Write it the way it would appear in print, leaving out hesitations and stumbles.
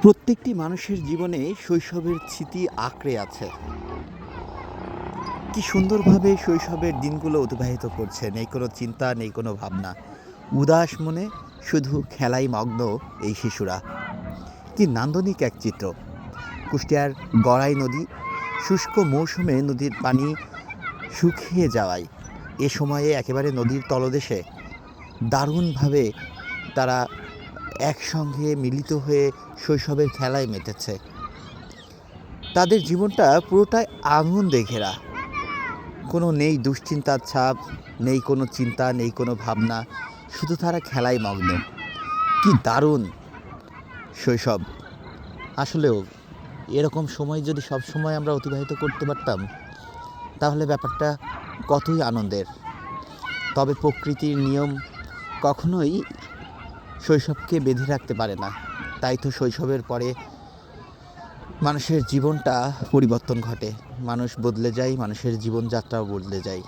প্রত্যেকটি মানুষের জীবনে শৈশবের স্মৃতি আঁকড়ে আছে। কি সুন্দরভাবে শৈশবের দিনগুলো অতিবাহিত করছে। নেই কোনো চিন্তা, নেই কোনো ভাবনা। উদাস মনে শুধু খেলায় মগ্ন এই শিশুরা। কি নান্দনিক এক চিত্র। কুষ্টিয়ার গড়াই নদী শুষ্ক মৌসুমে নদীর পানি শুকিয়ে যাওয়ায় এ সময়ে একেবারে নদীর তলদেশে দারুণভাবে তারা একসঙ্গে মিলিত হয়ে শৈশবের খেলায় মেতেছে। তাদের জীবনটা পুরোটাই আনন্দে ঘেরা। কোনো নেই দুশ্চিন্তার ছাপ, নেই কোনো চিন্তা, নেই কোনো ভাবনা, শুধু তারা খেলায় মগ্ন। কি দারুণ শৈশব! আসলেও এরকম সময় যদি সবসময় আমরা অতিবাহিত করতে পারতাম, তাহলে ব্যাপারটা কতই আনন্দের। তবে প্রকৃতির নিয়ম কখনোই শৈশবকে বেঁধে রাখতে পারে না। তাই তো শৈশবের পরে মানুষের জীবনটা পরিবর্তন ঘটে। মানুষ বদলে যায়, মানুষের জীবনযাত্রাও বদলে যায়।